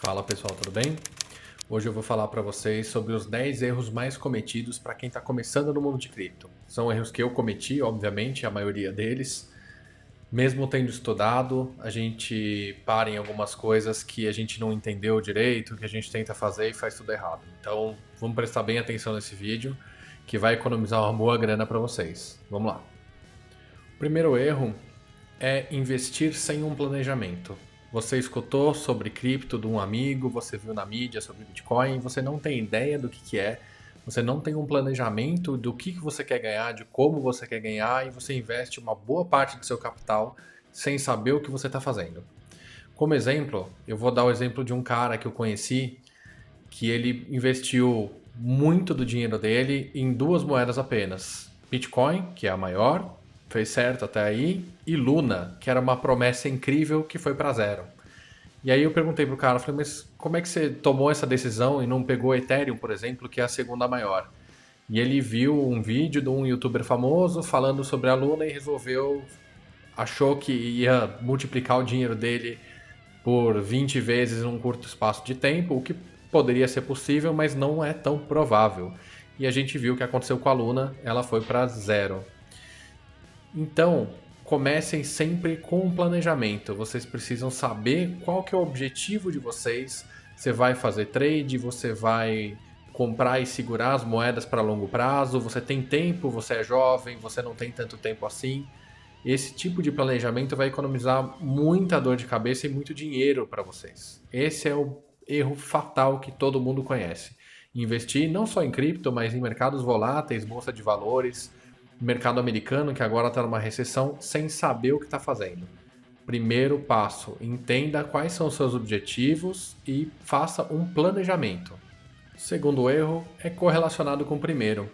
Fala pessoal, tudo bem? Hoje eu vou falar para vocês sobre os 10 erros mais cometidos para quem está começando no mundo de cripto. São erros que eu cometi, obviamente, a maioria deles. Mesmo tendo estudado, a gente para em algumas coisas que a gente não entendeu direito, que a gente tenta fazer e faz tudo errado. Então, vamos prestar bem atenção nesse vídeo, que vai economizar uma boa grana para vocês. Vamos lá. O primeiro erro é investir sem um planejamento. Você escutou sobre cripto de um amigo, você viu na mídia sobre Bitcoin, você não tem ideia do que é, você não tem um planejamento do que você quer ganhar, de como você quer ganhar, e você investe uma boa parte do seu capital sem saber o que você está fazendo. Como exemplo, eu vou dar o exemplo de um cara que eu conheci que ele investiu muito do dinheiro dele em duas moedas apenas: Bitcoin, que é a maior, fez certo até aí, e Luna, que era uma promessa incrível que foi para zero. E aí eu perguntei pro cara, falei, mas como é que você tomou essa decisão e não pegou Ethereum, por exemplo, que é a segunda maior? E ele viu um vídeo de um youtuber famoso falando sobre a Luna e achou que ia multiplicar o dinheiro dele por 20 vezes em um curto espaço de tempo, o que poderia ser possível, mas não é tão provável. E a gente viu o que aconteceu com a Luna, ela foi para zero. Então, comecem sempre com um planejamento. Vocês precisam saber qual que é o objetivo de vocês. Você vai fazer trade, você vai comprar e segurar as moedas para longo prazo, você tem tempo, você é jovem, você não tem tanto tempo assim. Esse tipo de planejamento vai economizar muita dor de cabeça e muito dinheiro para vocês. Esse é o erro fatal que todo mundo conhece. Investir não só em cripto, mas em mercados voláteis, bolsa de valores, mercado americano que agora está numa recessão sem saber o que está fazendo. Primeiro passo, entenda quais são os seus objetivos e faça um planejamento. Segundo erro é correlacionado com o primeiro.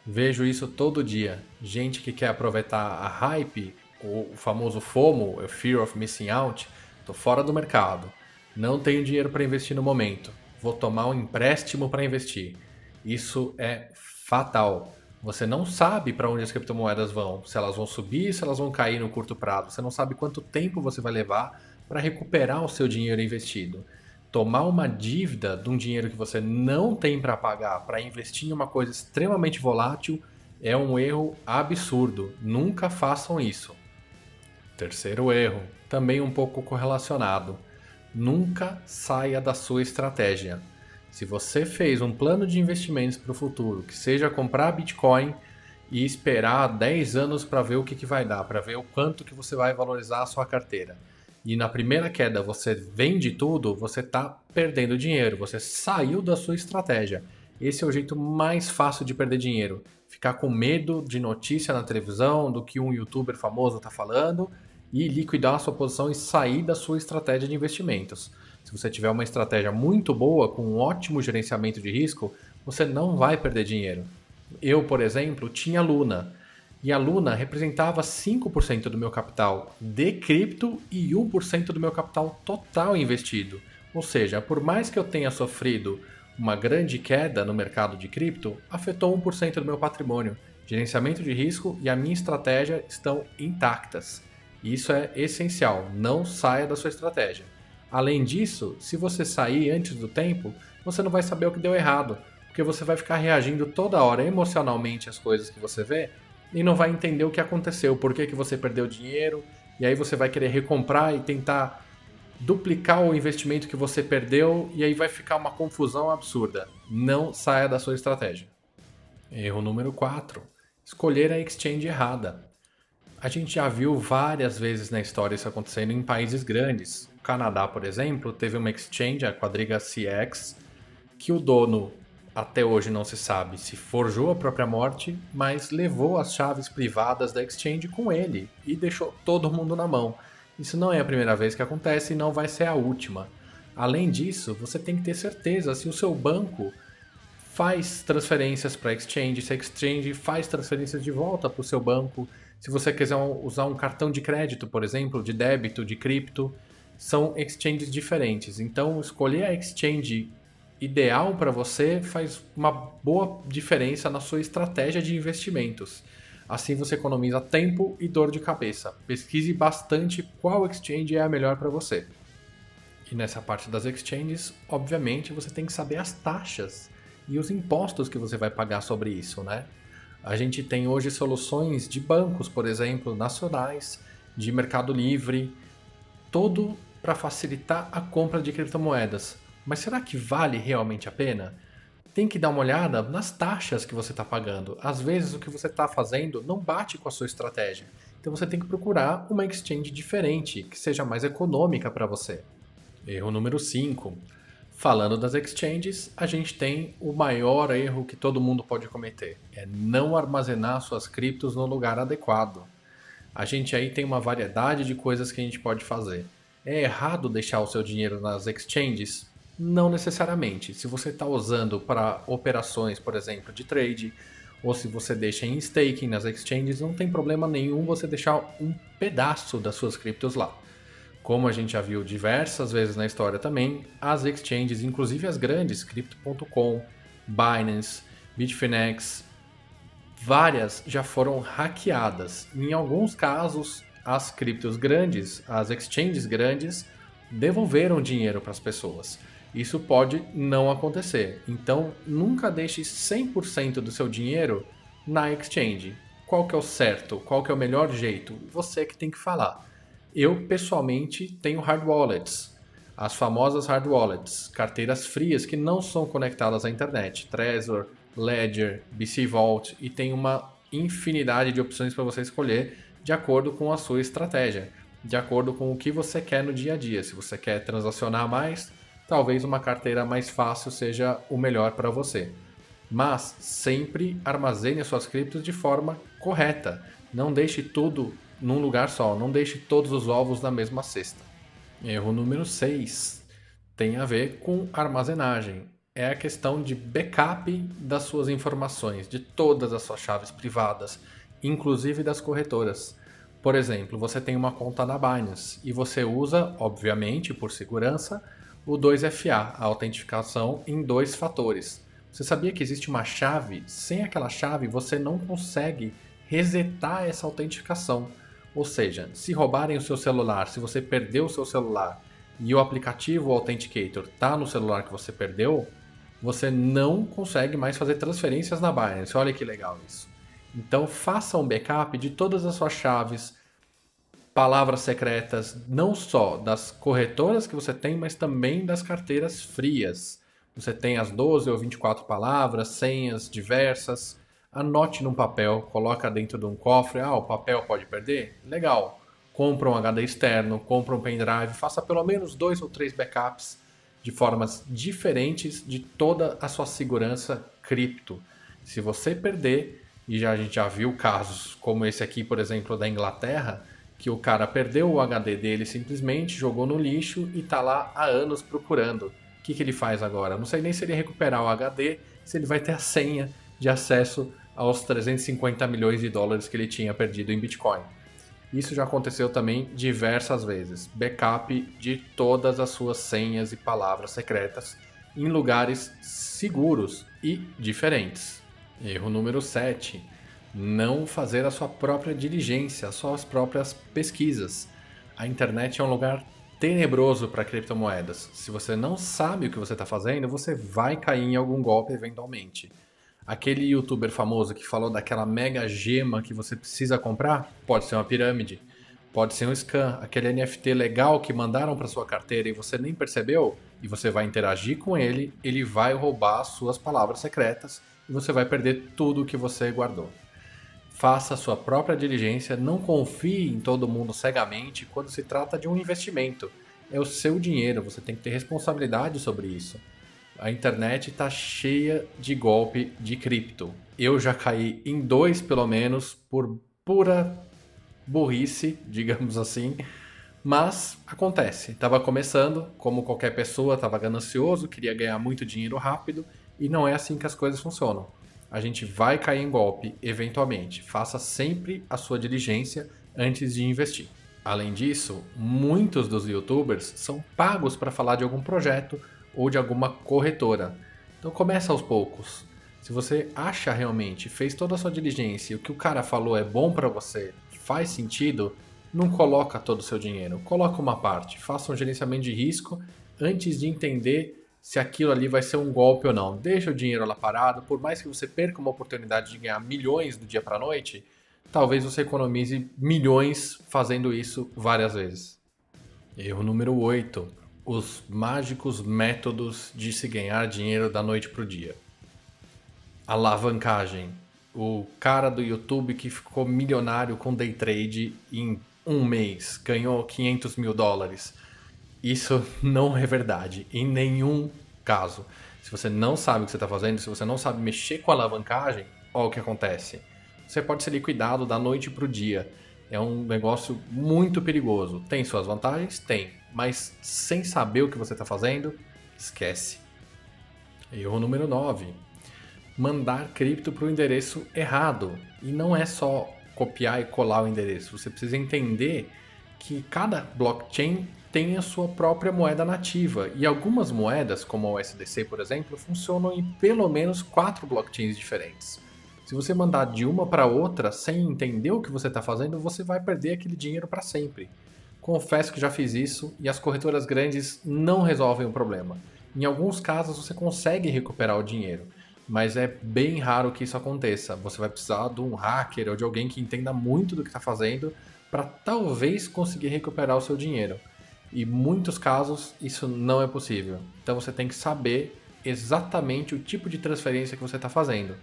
Vejo isso todo dia. Gente que quer aproveitar a hype, o famoso FOMO, o Fear of Missing Out. Estou fora do mercado. Não tenho dinheiro para investir no momento. Vou tomar um empréstimo para investir. Isso é fatal. Você não sabe para onde as criptomoedas vão, se elas vão subir, se elas vão cair no curto prazo. Você não sabe quanto tempo você vai levar para recuperar o seu dinheiro investido. Tomar uma dívida de um dinheiro que você não tem para pagar para investir em uma coisa extremamente volátil é um erro absurdo. Nunca façam isso. Terceiro erro, também um pouco correlacionado. Nunca saia da sua estratégia. Se você fez um plano de investimentos para o futuro, que seja comprar Bitcoin e esperar 10 anos para ver o que vai dar, para ver o quanto que você vai valorizar a sua carteira, e na primeira queda você vende tudo, você está perdendo dinheiro, você saiu da sua estratégia. Esse é o jeito mais fácil de perder dinheiro. Ficar com medo de notícia na televisão, do que um youtuber famoso está falando, e liquidar a sua posição e sair da sua estratégia de investimentos. Se você tiver uma estratégia muito boa, com um ótimo gerenciamento de risco, você não vai perder dinheiro. Eu, por exemplo, tinha Luna. E a Luna representava 5% do meu capital de cripto e 1% do meu capital total investido. Ou seja, por mais que eu tenha sofrido uma grande queda no mercado de cripto, afetou 1% do meu patrimônio. Gerenciamento de risco e a minha estratégia estão intactas. Isso é essencial, não saia da sua estratégia. Além disso, se você sair antes do tempo, você não vai saber o que deu errado, porque você vai ficar reagindo toda hora emocionalmente às coisas que você vê e não vai entender o que aconteceu, por que você perdeu dinheiro, e aí você vai querer recomprar e tentar duplicar o investimento que você perdeu, e aí vai ficar uma confusão absurda. Não saia da sua estratégia. Erro número 4. Escolher a exchange errada. A gente já viu várias vezes na história isso acontecendo em países grandes. O Canadá, por exemplo, teve uma exchange, a Quadriga CX, que o dono, até hoje não se sabe se forjou a própria morte, mas levou as chaves privadas da exchange com ele e deixou todo mundo na mão. Isso não é a primeira vez que acontece e não vai ser a última. Além disso, você tem que ter certeza se o seu banco faz transferências para a exchange, se a exchange faz transferências de volta para o seu banco. Se você quiser usar um cartão de crédito, por exemplo, de débito, de cripto, são exchanges diferentes. Então, escolher a exchange ideal para você faz uma boa diferença na sua estratégia de investimentos. Assim você economiza tempo e dor de cabeça. Pesquise bastante qual exchange é a melhor para você. E nessa parte das exchanges, obviamente, você tem que saber as taxas e os impostos que você vai pagar sobre isso, né? A gente tem hoje soluções de bancos, por exemplo, nacionais, de mercado livre, todo para facilitar a compra de criptomoedas. Mas será que vale realmente a pena? Tem que dar uma olhada nas taxas que você está pagando. Às vezes o que você está fazendo não bate com a sua estratégia. Então você tem que procurar uma exchange diferente, que seja mais econômica para você. Erro número 5. Falando das exchanges, a gente tem o maior erro que todo mundo pode cometer. É não armazenar suas criptos no lugar adequado. A gente aí tem uma variedade de coisas que a gente pode fazer. É errado deixar o seu dinheiro nas exchanges? Não necessariamente. Se você está usando para operações, por exemplo, de trade, ou se você deixa em staking nas exchanges, não tem problema nenhum você deixar um pedaço das suas criptos lá. Como a gente já viu diversas vezes na história também, as exchanges, inclusive as grandes, Crypto.com, Binance, Bitfinex, várias já foram hackeadas. Em alguns casos, as criptos grandes, as exchanges grandes, devolveram dinheiro para as pessoas. Isso pode não acontecer. Então, nunca deixe 100% do seu dinheiro na exchange. Qual que é o certo? Qual que é o melhor jeito? Você que tem que falar. Eu, pessoalmente, tenho hard wallets. As famosas hard wallets, carteiras frias que não são conectadas à internet. Trezor, Ledger, BC Vault, e tem uma infinidade de opções para você escolher de acordo com a sua estratégia, de acordo com o que você quer no dia a dia. Se você quer transacionar mais, talvez uma carteira mais fácil seja o melhor para você. Mas sempre armazene as suas criptos de forma correta. Não deixe tudo num lugar só, não deixe todos os ovos na mesma cesta. Erro número 6 tem a ver com armazenagem. É a questão de backup das suas informações, de todas as suas chaves privadas, inclusive das corretoras. Por exemplo, você tem uma conta na Binance e você usa, obviamente, por segurança, o 2FA, a autentificação em 2 fatores. Você sabia que existe uma chave? Sem aquela chave, você não consegue resetar essa autentificação. Ou seja, se roubarem o seu celular, se você perdeu o seu celular e o aplicativo Authenticator está no celular que você perdeu, você não consegue mais fazer transferências na Binance. Olha que legal isso. Então faça um backup de todas as suas chaves, palavras secretas, não só das corretoras que você tem, mas também das carteiras frias. Você tem as 12 ou 24 palavras, senhas diversas. Anote num papel, coloca dentro de um cofre. Ah, o papel pode perder? Legal. Compra um HD externo, compra um pendrive, faça pelo menos 2 ou 3 backups de formas diferentes de toda a sua segurança cripto. Se você perder, e a gente já viu casos como esse aqui, por exemplo, da Inglaterra, que o cara perdeu o HD dele simplesmente, jogou no lixo e está lá há anos procurando. O que ele faz agora? Não sei nem se ele recuperar o HD, se ele vai ter a senha de acesso aos 350 milhões de dólares que ele tinha perdido em Bitcoin. Isso já aconteceu também diversas vezes. Backup de todas as suas senhas e palavras secretas em lugares seguros e diferentes. Erro número 7. Não fazer a sua própria diligência, as suas próprias pesquisas. A internet é um lugar tenebroso para criptomoedas. Se você não sabe o que você está fazendo, você vai cair em algum golpe eventualmente. Aquele youtuber famoso que falou daquela mega gema que você precisa comprar, pode ser uma pirâmide, pode ser um scam. Aquele NFT legal que mandaram para sua carteira e você nem percebeu, e você vai interagir com ele, ele vai roubar as suas palavras secretas e você vai perder tudo o que você guardou. Faça a sua própria diligência, não confie em todo mundo cegamente quando se trata de um investimento. É o seu dinheiro, você tem que ter responsabilidade sobre isso. A internet está cheia de golpe de cripto. Eu já caí em 2 pelo menos por pura burrice, digamos assim. Mas acontece. Estava começando, como qualquer pessoa, estava ganancioso, queria ganhar muito dinheiro rápido e não é assim que as coisas funcionam. A gente vai cair em golpe eventualmente. Faça sempre a sua diligência antes de investir. Além disso, muitos dos youtubers são pagos para falar de algum projeto ou de alguma corretora. Então começa aos poucos. Se você acha realmente, fez toda a sua diligência e o que o cara falou é bom para você, faz sentido, não coloca todo o seu dinheiro, coloca uma parte, faça um gerenciamento de risco antes de entender se aquilo ali vai ser um golpe ou não. Deixa o dinheiro lá parado, por mais que você perca uma oportunidade de ganhar milhões do dia para a noite, talvez você economize milhões fazendo isso várias vezes. Erro número 8: os mágicos métodos de se ganhar dinheiro da noite para o dia. Alavancagem. O cara do YouTube que ficou milionário com day trade em um mês, ganhou 500 mil dólares. Isso não é verdade, em nenhum caso. Se você não sabe o que você está fazendo, se você não sabe mexer com a alavancagem, olha o que acontece. Você pode ser liquidado da noite para o dia. É um negócio muito perigoso. Tem suas vantagens? Tem. Mas sem saber o que você está fazendo, esquece. Erro número 9: mandar cripto para o endereço errado. E não é só copiar e colar o endereço. Você precisa entender que cada blockchain tem a sua própria moeda nativa. E algumas moedas, como o USDC, por exemplo, funcionam em pelo menos 4 blockchains diferentes. Se você mandar de uma para outra sem entender o que você está fazendo, você vai perder aquele dinheiro para sempre. Confesso que já fiz isso e as corretoras grandes não resolvem o problema. Em alguns casos você consegue recuperar o dinheiro, mas é bem raro que isso aconteça. Você vai precisar de um hacker ou de alguém que entenda muito do que está fazendo para talvez conseguir recuperar o seu dinheiro. E em muitos casos isso não é possível. Então você tem que saber exatamente o tipo de transferência que você está fazendo.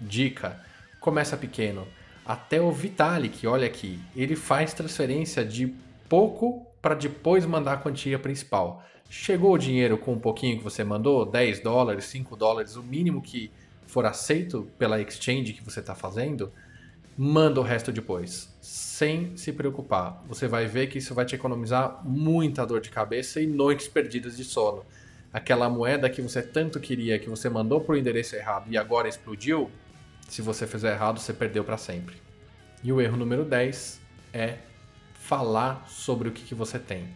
Dica: começa pequeno. Até o Vitalik, olha aqui, ele faz transferência de pouco para depois mandar a quantia principal. Chegou o dinheiro com um pouquinho que você mandou, 10 dólares, 5 dólares, o mínimo que for aceito pela exchange que você está fazendo, manda o resto depois, sem se preocupar. Você vai ver que isso vai te economizar muita dor de cabeça e noites perdidas de sono. Aquela moeda que você tanto queria, que você mandou para o endereço errado e agora explodiu, se você fizer errado, você perdeu para sempre. E o erro número 10 é falar sobre o que você tem.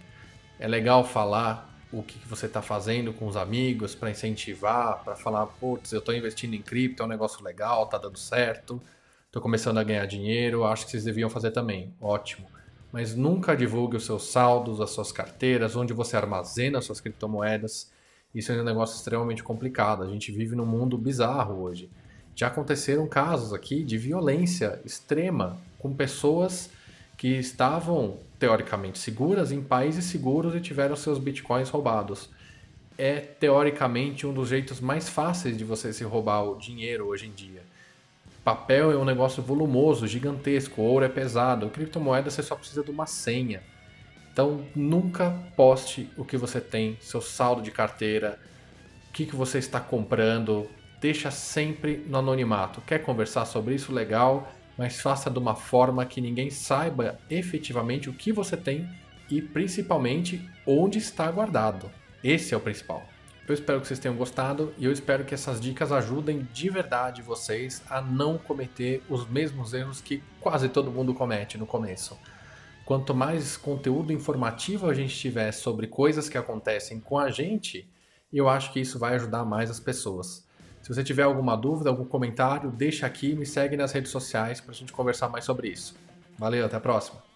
É legal falar o que você está fazendo com os amigos para incentivar, para falar, putz, eu estou investindo em cripto, é um negócio legal, tá dando certo, estou começando a ganhar dinheiro, acho que vocês deviam fazer também. Ótimo. Mas nunca divulgue os seus saldos, as suas carteiras, onde você armazena as suas criptomoedas. Isso é um negócio extremamente complicado. A gente vive num mundo bizarro hoje. Já aconteceram casos aqui de violência extrema com pessoas que estavam teoricamente seguras em países seguros e tiveram seus bitcoins roubados. É teoricamente um dos jeitos mais fáceis de você se roubar o dinheiro hoje em dia. Papel é um negócio volumoso, gigantesco, ouro é pesado, criptomoeda você só precisa de uma senha. Então nunca poste o que você tem, seu saldo de carteira, o que você está comprando. Deixa sempre no anonimato. Quer conversar sobre isso? Legal, mas faça de uma forma que ninguém saiba efetivamente o que você tem e principalmente onde está guardado. Esse é o principal. Eu espero que vocês tenham gostado e eu espero que essas dicas ajudem de verdade vocês a não cometer os mesmos erros que quase todo mundo comete no começo. Quanto mais conteúdo informativo a gente tiver sobre coisas que acontecem com a gente, eu acho que isso vai ajudar mais as pessoas. Se você tiver alguma dúvida, algum comentário, deixa aqui e me segue nas redes sociais para a gente conversar mais sobre isso. Valeu, até a próxima!